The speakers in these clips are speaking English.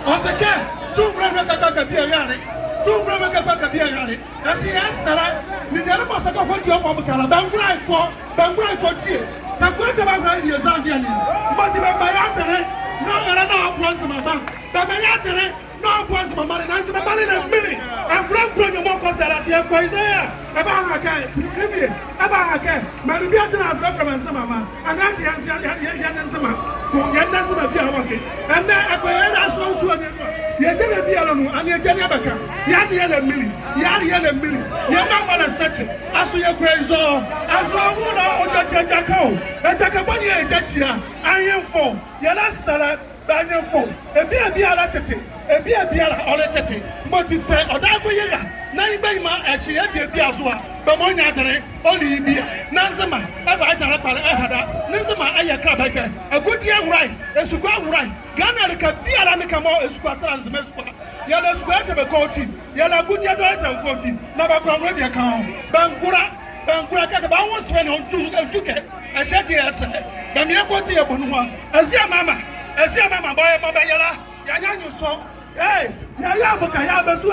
On se calme. Tout le monde est bien regardé. Tout le monde est bien regardé. La science, nous n'avons pas ça qu'on dit au Mokala. Bangura est côtier. T'as quoi que va gagner les Anglais? Moi, tu vas pas non, elle a non point ce matin. T'as bien non point ce matin. C'est ma malle de mini. Un grand premier mot quand elle a si un poison. Abanga, c'est privé. Abanga, mais le bien de la semaine comme ça, maman. Un an qui a un semaine. Pour gagner ça, ma bien avocée. Un an à quoi elle a son soin. Il y a des bien à nous, and yet Yanabaka. Yadi and Millie. Yadi and Millie. Yamama the Sachi. As we are crazy. As a woman or Jacko. And Jacaboni and Jatia. I am for. Yana Sala. Banyan phone, a beer latity, a beer or latity. But he said, or that way, Naima, and she had a beer, but one other, only beer. Nanzama, ever I had Nanzama, I crab again. A good year right, a square right. Ghana, the beer and the camo, a square transmesqua. Yellow square of a coating, yellow good year and coating, never come ready account. Bangura, I was spending on Tuke, a shatty essay. The mere quantity of Bonua, as your mamma. As your mamma boy, Mabayala, Yayan, so, hey, Yayabuka, Yabasu,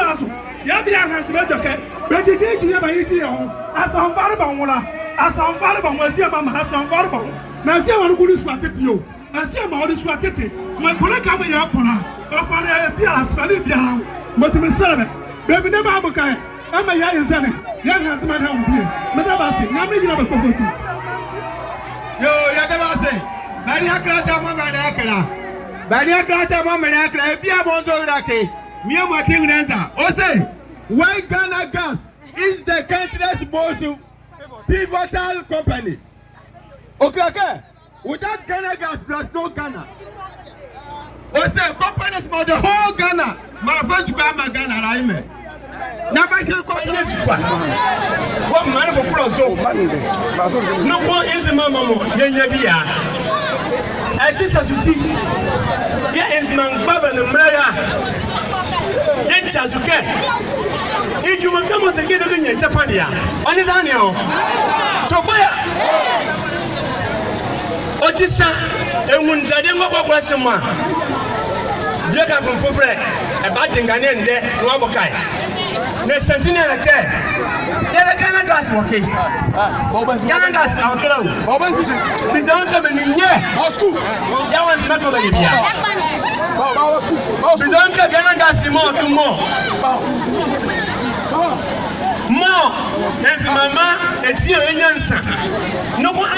Yabia has made the cat, but you did you ever eat your own. As on Farabamula, as on Farabam, as your mamma has on Farabam. Now, see what good is what it you. As your mother is what it is. My colleague coming up on her, or for a Pias, Falibia, but to be servant. Baby, never have a guy. I'm a young Zanny, young has my home here. Madame, now maybe have a property. Yo, Yadabase. Maria Crata Mamma, Maria Crata Mamma, Pia Mondorake, Mia Martin Renza. Ose, why Ghana Gas is the country's most pivotal company? Okay, without Ghana Gas, there's no Ghana. Ose, companies for the whole Ghana. My first grandma Ghana, Raime. Nabashin Kosovo. What man of a pro so? No one is a mamma, Yabia. As she says, yeah, is man Baba and Maya. Yet, as you can. If you will come again in Japania, on his annual. So, where? Otisa, and when Jadema question one. You come from Fufre, a batting Ghanaian there, Wabokai. The Sentinel again. There Ghana gas working. Ghana gas out low. This own company in here. That one's not over here. This own Ghana gas more to more. More. There's Mama, it's your answer. No one.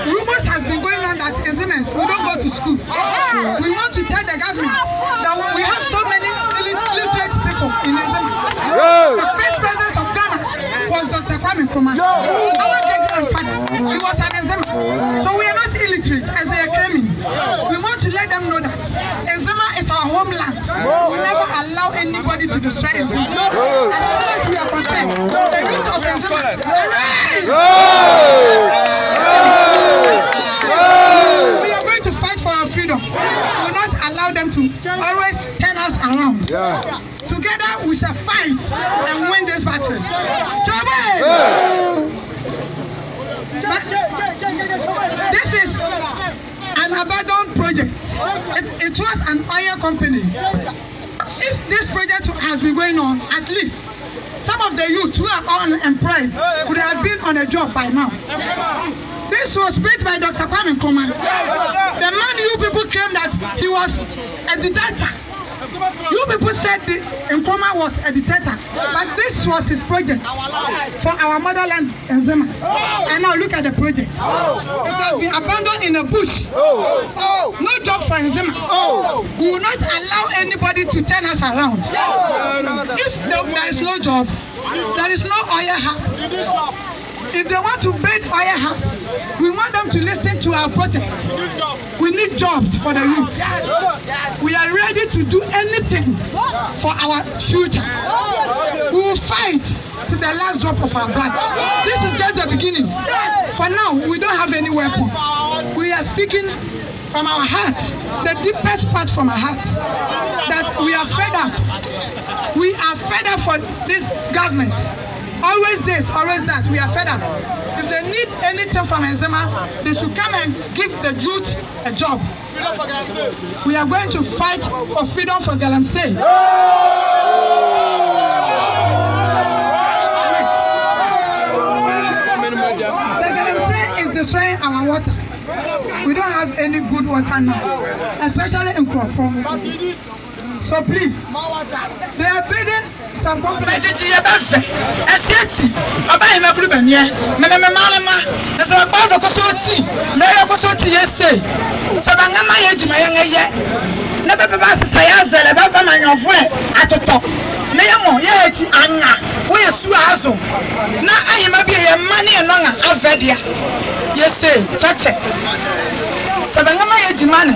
Rumors has been going on that NZEMA we don't go to school. We want to tell the government that we have so many illiterate people in NZEMA. The first president of Ghana was Dr. Kwame Nkrumah. Our great grandfather, he was an NZEMA. So we are not illiterate as they are claiming. We want to let them know that NZEMA is our homeland. We never allow anybody to destroy NZEMA. As far as we are concerned, the youth of NZEMA, we are going to fight for our freedom. We will not allow them to always turn us around. Together we shall fight and win this battle. This is an abandoned project. It was an oil company. If this project has been going on, at least some of the youth who are unemployed would have been on a job by now. This was built by Dr. Kwame Nkrumah. The man you people claim that he was a dictator. You people said Nkrumah was a dictator, but this was his project for our motherland, NZEMA. And now look at the project. It has been abandoned in a bush. No job for NZEMA. We will not allow anybody to turn us around. If there is no job, there is no oil hub. If they want to build oil hub, we want them to listen to our protest. We need jobs for the youth. We are ready to do anything for our future. We will fight to the last drop of our blood. This is just the beginning. For now, we don't have any weapon. We are speaking from our hearts, the deepest part from our hearts, that we are fed up. We are fed up for this government. Always this, always that. We are fed up. If they need anything from NZEMA, they should come and give the youth a job. We are going to fight for freedom for Galamsey. The Galamsey is destroying our water. We don't have any good water now, especially in Crawford. So please, they are building some complex. Sabangama yejimane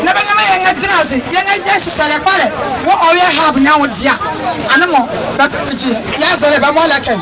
nabangama yangadinazi yangajeshisale pale wo oya hab nyawo dia anamo bakiji yazale ba molake